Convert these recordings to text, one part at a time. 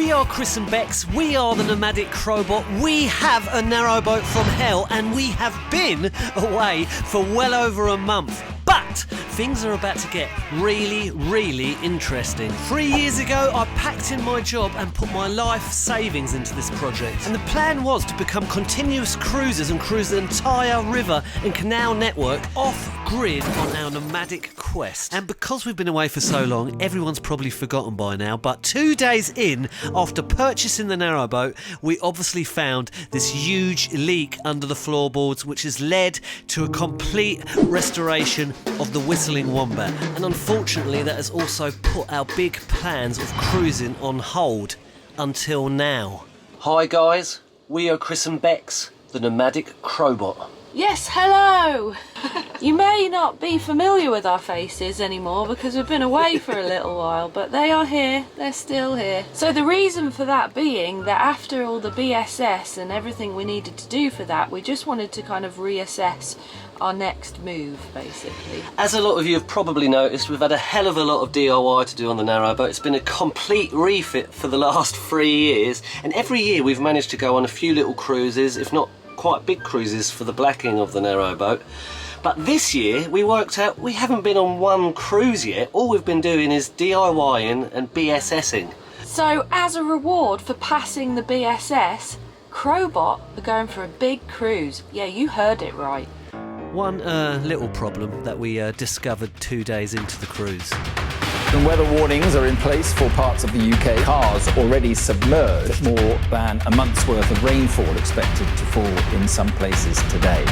We are Chris and Bex, we are the Nomadic Crowbot, we have a narrowboat from hell, and we have been away for well over a month. But things are about to get really, really interesting. 3 years ago, I packed in my job and put my life savings into this project. And the plan was to become continuous cruisers and cruise the entire river and canal network off-grid on our nomadic quest. And because we've been away for so long, everyone's probably forgotten by now, but 2 days in, after purchasing the narrowboat, we obviously found this huge leak under the floorboards, which has led to a complete restoration of the Whistling Wombat, and unfortunately that has also put our big plans of cruising on hold until now. Hi guys, we are Chris and Bex, the Nomadic Crowbot. Yes, hello! You may not be familiar with our faces anymore because we've been away for a little while, but they are here, they're still here. So the reason for that being that after all the BSS and everything we needed to do for that, we just wanted to kind of reassess our next move, basically. As a lot of you have probably noticed, we've had a hell of a lot of DIY to do on the narrowboat. It's been a complete refit for the last 3 years, and every year we've managed to go on a few little cruises, if not quite big cruises, for the blacking of the narrowboat. But this year we worked out we haven't been on one cruise yet. All we've been doing is DIYing and BSSing. So as a reward for passing the BSS, Crowbot are going for a big cruise. Yeah, you heard it right. One little problem that we discovered 2 days into the cruise. And weather warnings are in place for parts of the UK. Cars already submerged. More than a month's worth of rainfall expected to fall in some places today.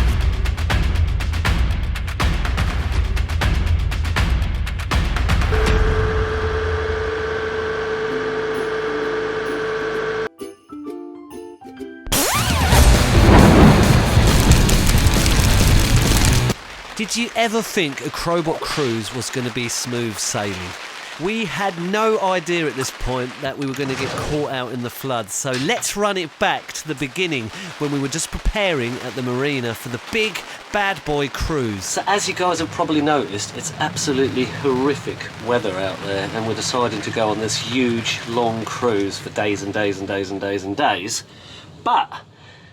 Did you ever think a Crowbot cruise was going to be smooth sailing? We had no idea at this point that we were going to get caught out in the floods, so let's run it back to the beginning when we were just preparing at the marina for the big bad boy cruise. So as you guys have probably noticed, it's absolutely horrific weather out there, and we're deciding to go on this huge long cruise for days and days and days and days and days. But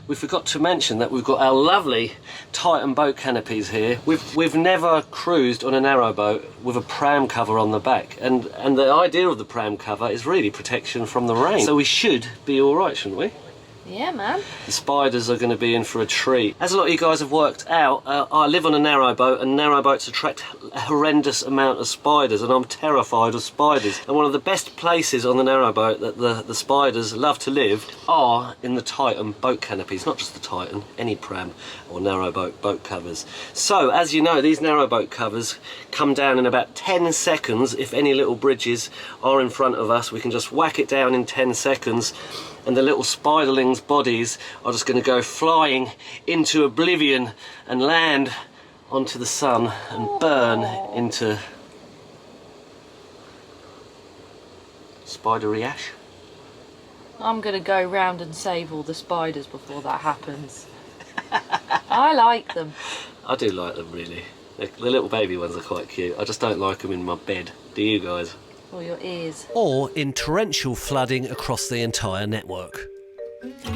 we forgot to mention that we've got our lovely Titan boat canopies here. We've never cruised on a narrowboat with a pram cover on the back, and the idea of the pram cover is really protection from the rain. So we should be all right, shouldn't we? Yeah, man. The spiders are going to be in for a treat. As a lot of you guys have worked out, I live on a narrowboat, and narrowboats attract a horrendous amount of spiders, and I'm terrified of spiders. And one of the best places on the narrowboat that the spiders love to live are in the Titan boat canopies. Not just the Titan, any pram or narrowboat boat covers. So, as you know, these narrowboat covers come down in about 10 seconds. If any little bridges are in front of us, we can just whack it down in 10 seconds. And the little spiderlings' bodies are just going to go flying into oblivion and land onto the sun and burn into spidery ash. I'm going to go round and save all the spiders before that happens. I like them. I do like them, really. The little baby ones are quite cute. I just don't like them in my bed. Do you guys? Or your ears. Or in torrential flooding across the entire network.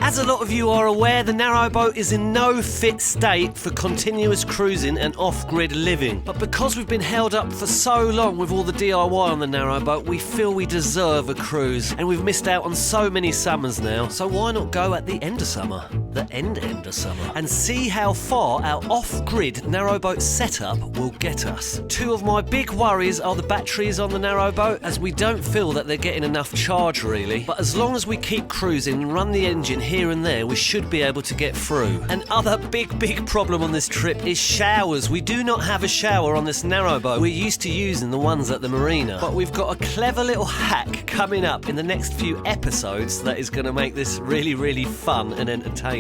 As a lot of you are aware, the narrowboat is in no fit state for continuous cruising and off-grid living. But because we've been held up for so long with all the DIY on the narrowboat, we feel we deserve a cruise. And we've missed out on so many summers now, so why not go at the end of summer? The end of summer. And see how far our off-grid narrowboat setup will get us. Two of my big worries are the batteries on the narrowboat, as we don't feel that they're getting enough charge really. But as long as we keep cruising and run the engine here and there, we should be able to get through. Another big problem on this trip is showers. We do not have a shower on this narrowboat. We're used to using the ones at the marina, but we've got a clever little hack coming up in the next few episodes that is going to make this really fun and entertaining.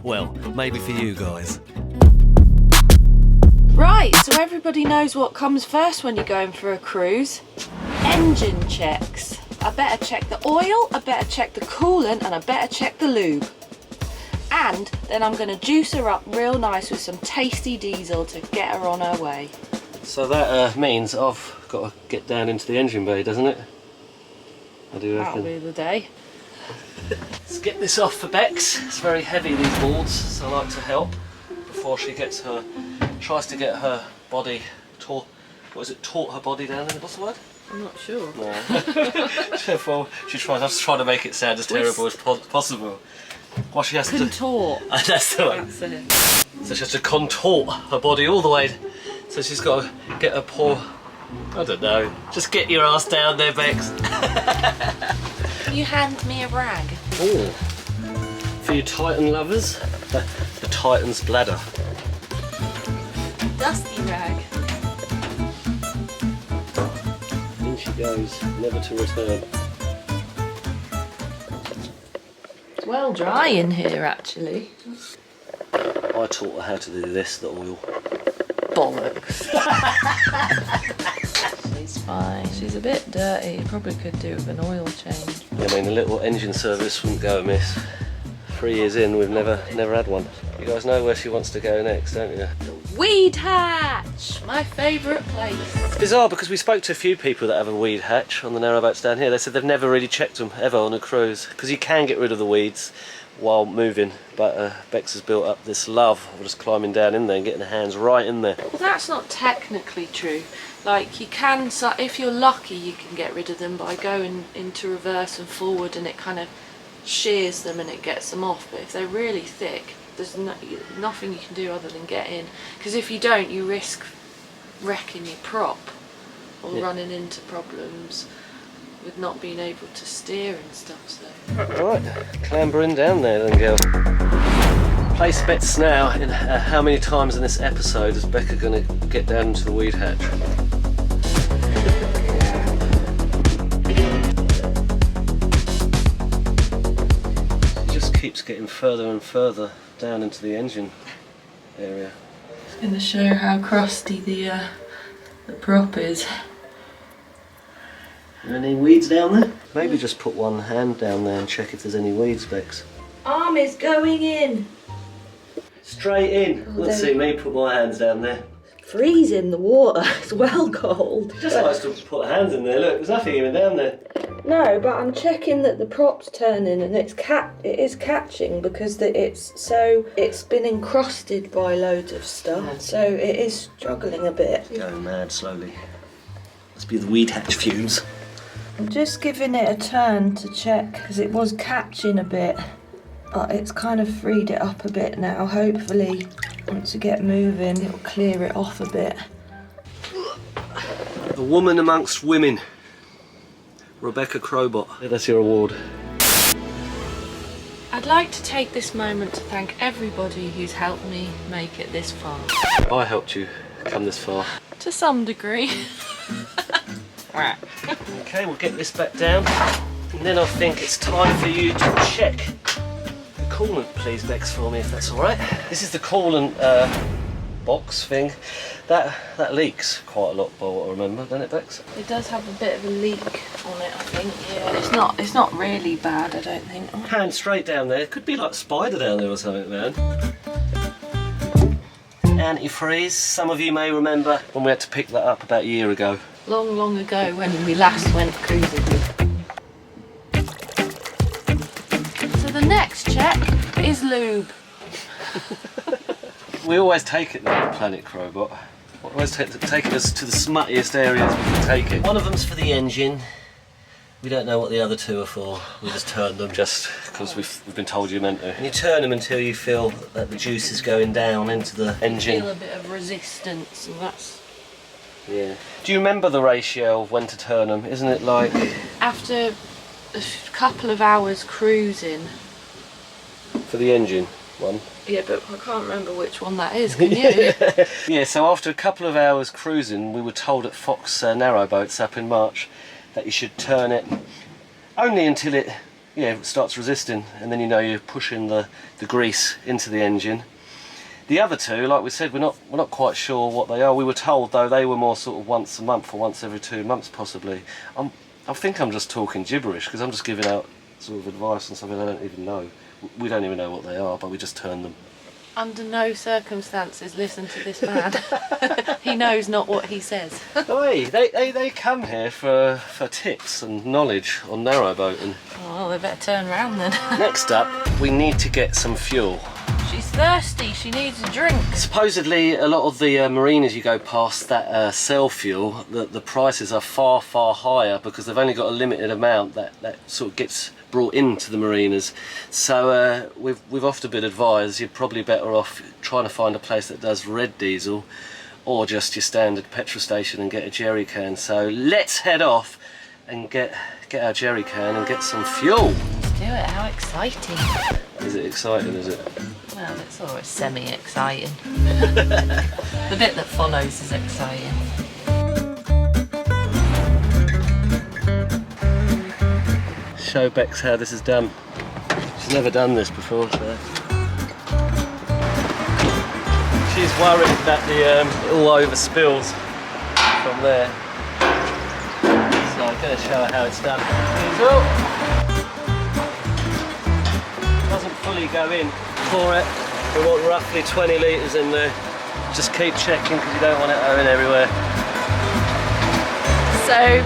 Well, maybe for you guys. Right, so everybody knows what comes first when you're going for a cruise. Engine checks. I better check the oil, I better check the coolant, and I better check the lube. And then I'm going to juice her up real nice with some tasty diesel to get her on her way. So that means I've got to get down into the engine bay, doesn't it? I do That'll reckon. be the day. Let's get this off for Bex. It's very heavy, these boards, so I like to help before she tries to get her body taut her body down there. What's the word? I'm not sure. No. Well, I was trying to make it sound as terrible as possible. Well, she has Contort. That's the one. That's it. So she has to contort her body all the way. So she's got to get her poor, I don't know, just get your ass down there, Bex. You hand me a rag. Oh, for you Titan lovers, the Titan's bladder. Dusty rag. In she goes, never to return. It's well dry in here, actually. I taught her how to do this, the oil. Bollocks. She's fine. She's a bit dirty. Probably could do with an oil change. I mean, a little engine service wouldn't go amiss. 3 years in, we've never had one. You guys know where she wants to go next, don't you? Weed hatch! My favourite place. It's bizarre because we spoke to a few people that have a weed hatch on the narrowboats down here. They said they've never really checked them ever on a cruise because you can get rid of the weeds while moving, but Bex has built up this love of just climbing down in there and getting her hands right in there. Well, that's not technically true. Like, you can, if you're lucky, you can get rid of them by going into reverse and forward, and it kind of shears them and it gets them off. But if they're really thick, there's nothing you can do other than get in. Because if you don't, you risk wrecking your prop or running into problems with not being able to steer and stuff. So. Alright, clambering down there then, girl. Place bets now in how many times in this episode is Becca going to get down into the weed hatch? She just keeps getting further and further down into the engine area. It's going to show how crusty the prop is. Any weeds down there? Maybe just put one hand down there and check if there's any weeds, Bex. Arm is going in. Straight in. Let's see me put my hands down there. Freezing the water. It's well cold. Just likes to put hands in there. Look, there's nothing even down there. No, but I'm checking that the prop's turning and it is catching because it's been encrusted by loads of stuff. So it is struggling a bit. Going mad slowly. Must be the weed hatch fumes. I'm just giving it a turn to check because it was catching a bit, but it's kind of freed it up a bit now. Hopefully, once we get moving, it'll clear it off a bit. The woman amongst women, Rebecca Crowbot. That's your award. I'd like to take this moment to thank everybody who's helped me make it this far. I helped you come this far. To some degree. Okay, we'll get this back down, and then I think it's time for you to check the coolant, please, Bex, for me, if that's all right. This is the coolant box thing. That leaks quite a lot, by what I remember, doesn't it, Bex? It does have a bit of a leak on it, I think. Yeah, it's not really bad, I don't think. Hand straight down there. It could be like a spider down there or something, man. Antifreeze. Some of you may remember when we had to pick that up about a year ago. Long, long ago when we last went cruising. So the next check is lube. We always take it there, Planet Crowbot. We always taking us to the smuttiest areas we can take it. One of them's for the engine. We don't know what the other two are for. We just turn them just because we've been told you're meant to. And you turn them until you feel that the juice is going down into the engine. Feel a bit of resistance, and that's... Yeah. Do you remember the ratio of when to turn them? Isn't it like... After a couple of hours cruising... For the engine one? Yeah, but I can't remember which one that is, can you? Yeah, so after a couple of hours cruising, we were told at Fox Narrowboats up in March that you should turn it only until it starts resisting, and then you know you're pushing the grease into the engine. The other two, like we said, we're not quite sure what they are. We were told though they were more sort of once a month or once every 2 months possibly. I think I'm just talking gibberish because I'm just giving out sort of advice on something I don't even know. We don't even know what they are, but we just turn them. Under no circumstances listen to this man. He knows not what he says. Oi, they come here for tips and knowledge on narrowboating. Oh, they better turn around then. Next up, we need to get some fuel. She's thirsty, she needs a drink. Supposedly, a lot of the marinas you go past that sell fuel, the prices are far, far higher because they've only got a limited amount that sort of gets brought into the marinas. So we've often been advised you're probably better off trying to find a place that does red diesel or just your standard petrol station and get a jerry can. So let's head off and get our jerry can and get some fuel. Let's do it, how exciting. Is it exciting, is it? Well, it's always semi-exciting. The bit that follows is exciting. Show Bex how this is done. She's never done this before, so. She's worried that it all overspills from there. So I'm going to show her how it's done. Doesn't fully go in. For it, we want roughly 20 litres in there. Just keep checking because you don't want it going everywhere. So,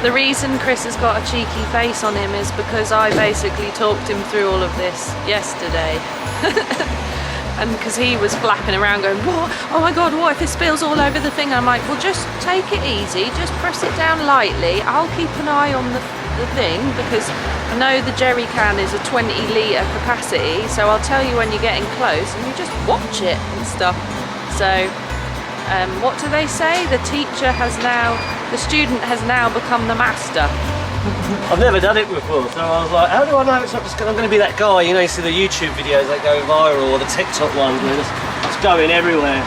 the reason Chris has got a cheeky face on him is because I basically talked him through all of this yesterday. And because he was flapping around going, what? Oh my god, what if it spills all over the thing? I'm like, well, just take it easy, just press it down lightly. I'll keep an eye on the thing because I know the jerry can is a 20 litre capacity, so I'll tell you when you're getting close and you just watch it and stuff. So what do they say? The student has now become the master. I've never done it before, so I was like, how do I know it's not just I'm going to be that guy, you know, you see the YouTube videos that go viral or the TikTok ones where it's going everywhere.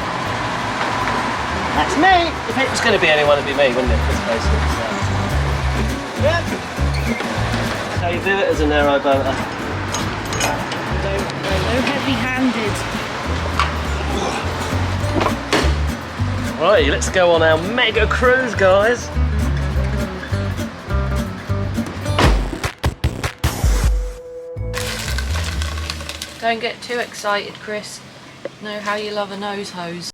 That's me! If it was going to be anyone, it'd be me, wouldn't it? Let's face it. So. Yeah. That's how you do it as a narrowboater. No heavy-handed. Right, let's go on our mega cruise, guys. Don't get too excited, Chris. Know how you love a nose hose.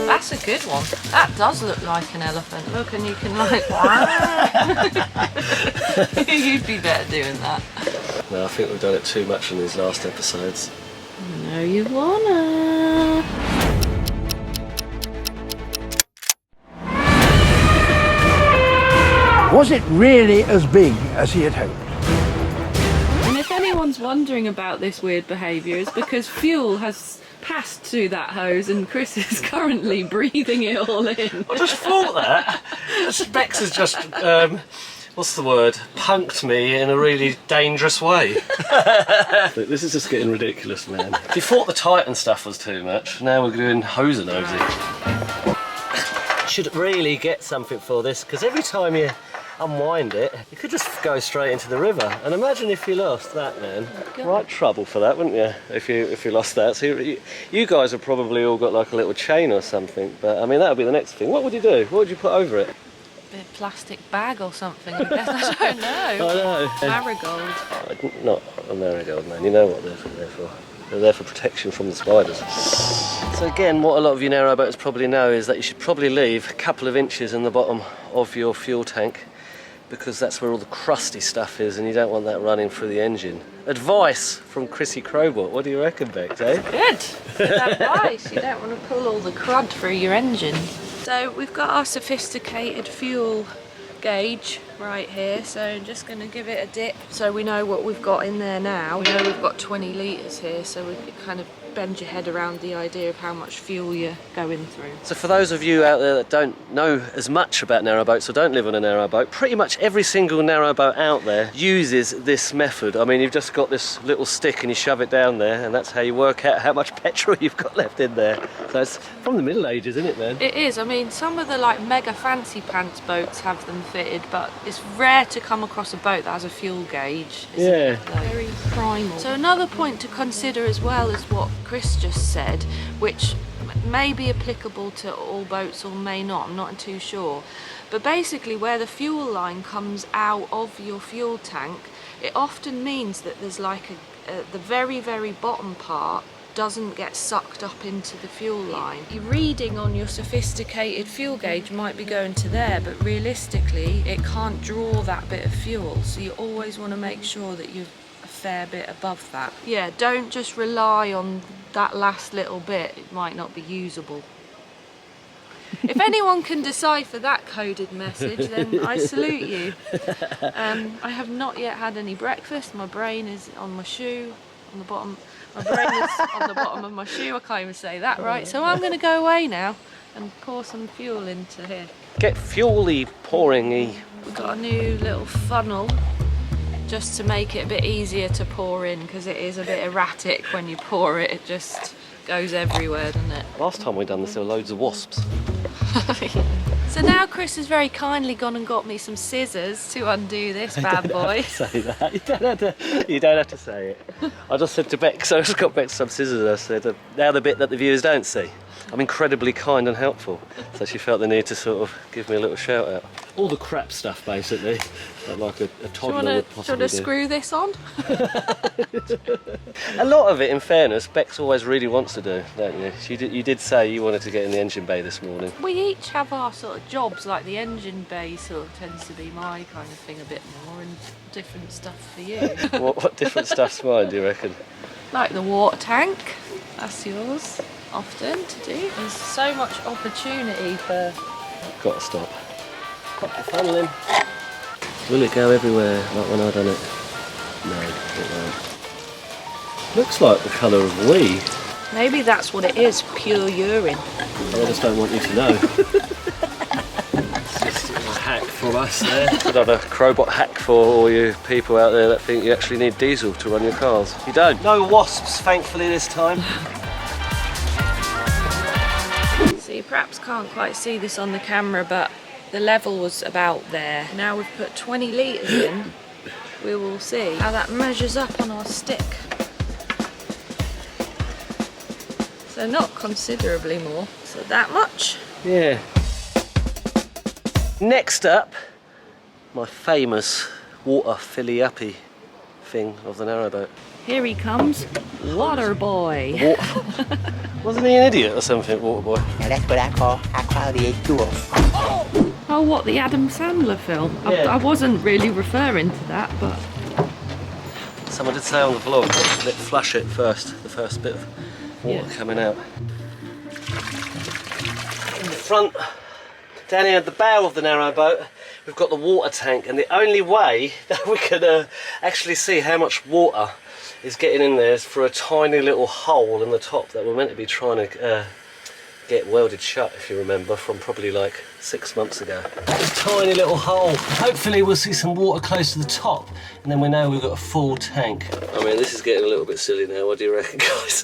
That's a good one. That does look like an elephant. Look, and you can like... You'd be better doing that. No, I think we've done it too much in these last episodes. No, you wanna. Was it really as big as he had hoped? And if anyone's wondering about this weird behaviour, it's because fuel has passed through that hose and Chris is currently breathing it all in. I just thought that. Bex has just, what's the word? Punked me in a really dangerous way. Look, this is just getting ridiculous, man. If you thought the Titan stuff was too much, now we're doing hose and nosy. Should really get something for this, because every time you unwind it, you could just go straight into the river. And imagine if you lost that, man. Right trouble for that, wouldn't you? If you lost that. So you guys have probably all got like a little chain or something. But I mean, that would be the next thing. What would you do? What would you put over it? A bit of plastic bag or something. I guess. I don't know. I know. Marigold. Not a marigold, man. You know what they're there for. They're there for protection from the spiders. So again, what a lot of you narrowboaters probably know is that you should probably leave a couple of inches in the bottom of your fuel tank, because that's where all the crusty stuff is and you don't want that running through the engine. Advice from Chrissy Crowbot. What do you reckon, Bex, eh? Good advice. You don't want to pull all the crud through your engine. So we've got our sophisticated fuel gauge right here, so I'm just going to give it a dip so we know what we've got in there now. We know we've got 20 litres here, so we can kind of bend your head around the idea of how much fuel you're going through. So for those of you out there that don't know as much about narrowboats or don't live on a narrowboat, pretty much every single narrowboat out there uses this method. I mean, you've just got this little stick and you shove it down there, and that's how you work out how much petrol you've got left in there. So it's from the Middle Ages, isn't it, man? It is. I mean, some of the like mega fancy pants boats have them fitted, but it's rare to come across a boat that has a fuel gauge. Yeah. Like, very primal. So another point to consider as well is what Chris just said, which may be applicable to all boats or may not, I'm not too sure. But basically where the fuel line comes out of your fuel tank, it often means that there's like the very, very bottom part doesn't get sucked up into the fuel line. Your reading on your sophisticated fuel gauge might be going to there, but realistically it can't draw that bit of fuel, so you always want to make sure that you're a fair bit above that. Yeah, don't just rely on that last little bit, it might not be usable. If anyone can decipher that coded message, then I salute you. I have not yet had any breakfast. My brain is on my shoe, on the bottom. My brain is on the bottom of my shoe. I can't even say that right. So I'm going to go away now and pour some fuel into here. Get fuel-y, pouring-y. We've got a new little funnel just to make it a bit easier to pour in, because it is a bit erratic when you pour it. It just goes everywhere, doesn't it? Last time we done this, there were loads of wasps. So now Chris has very kindly gone and got me some scissors to undo this bad boy. Say that. You don't have to say it. I just said to Beck, so I just got Beck some scissors and I said, now the bit that the viewers don't see. I'm incredibly kind and helpful. So she felt the need to sort of give me a little shout out. All the crap stuff basically, that like a toddler would possibly do. Screw this on? A lot of it, in fairness, Bex always really wants to do, don't you? You did say you wanted to get in the engine bay this morning. We each have our sort of jobs, like the engine bay sort of tends to be my kind of thing a bit more, and different stuff for you. What different stuff's mine, do you reckon? Like the water tank, that's yours, often to do. There's so much opportunity for... Got to stop. Pop the funnel in. Will it go everywhere like when I done it? No, it won't. Looks like the colour of wee. Maybe that's what it is, pure urine. I just don't want you to know. It's just a hack from us there. Another Crowbot hack for all you people out there that think you actually need diesel to run your cars. You don't. No wasps, thankfully, this time. So you perhaps can't quite see this on the camera, but the level was about there. Now we've put 20 litres in, we will see how that measures up on our stick. So not considerably more, so that much. Yeah. Next up, my famous water filly-uppy thing of the narrowboat. Here he comes, Water Boy. Wasn't he an idiot or something, Water Boy? Now that's what I call high-quality H2O. Oh, what, the Adam Sandler film? Yeah. I wasn't really referring to that, but... Someone did say on the vlog, let flush it first, the first bit of water coming out. In the front, down here at the bow of the narrowboat, we've got the water tank, and the only way that we can actually see how much water is getting in there is through a tiny little hole in the top that we're meant to be trying to get welded shut, if you remember, from probably like 6 months ago. This tiny little hole. Hopefully we'll see some water close to the top, and then we know we've got a full tank. I mean, this is getting a little bit silly now. What do you reckon, guys?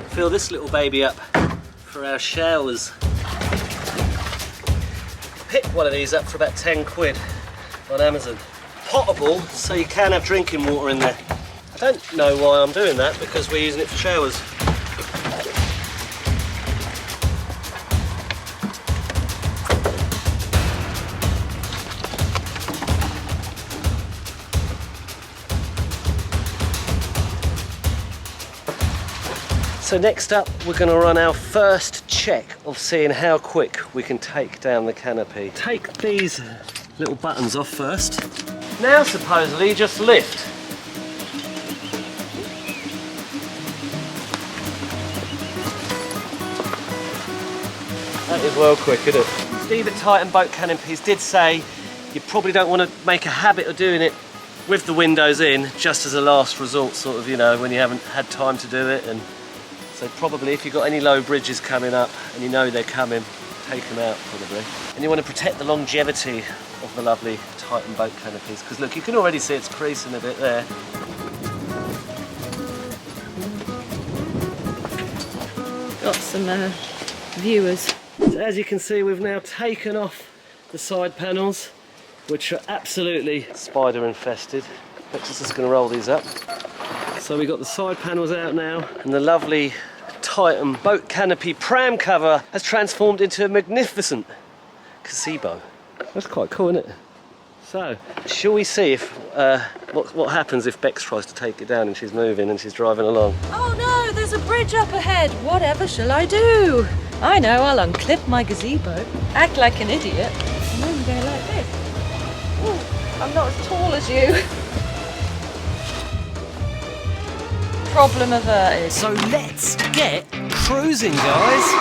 Fill this little baby up for our showers. Pick one of these up for about 10 quid on Amazon. Potable, so you can have drinking water in there. I don't know why I'm doing that, because we're using it for showers. So next up, we're going to run our first check of seeing how quick we can take down the canopy. Take these little buttons off first. Now supposedly just lift. That is well quick, isn't it? Steve at Titan Boat Canopies did say you probably don't want to make a habit of doing it with the windows in, just as a last resort, sort of, you know, when you haven't had time to do it. And so probably if you've got any low bridges coming up and you know they're coming, take them out probably. And you want to protect the longevity of the lovely Titan Boat Canopies, because look, you can already see it's creasing a bit there. Got some viewers. So as you can see, we've now taken off the side panels, which are absolutely spider infested. Bex is just going to roll these up. So we got the side panels out now, and the lovely Titan boat canopy pram cover has transformed into a magnificent gazebo. That's quite cool, isn't it? So, shall we see if what happens if Bex tries to take it down and she's moving and she's driving along? Oh no, there's a bridge up ahead. Whatever shall I do? I know, I'll unclip my gazebo, act like an idiot, and then go like this. Ooh, I'm not as tall as you. Problem averted. So let's get cruising, guys.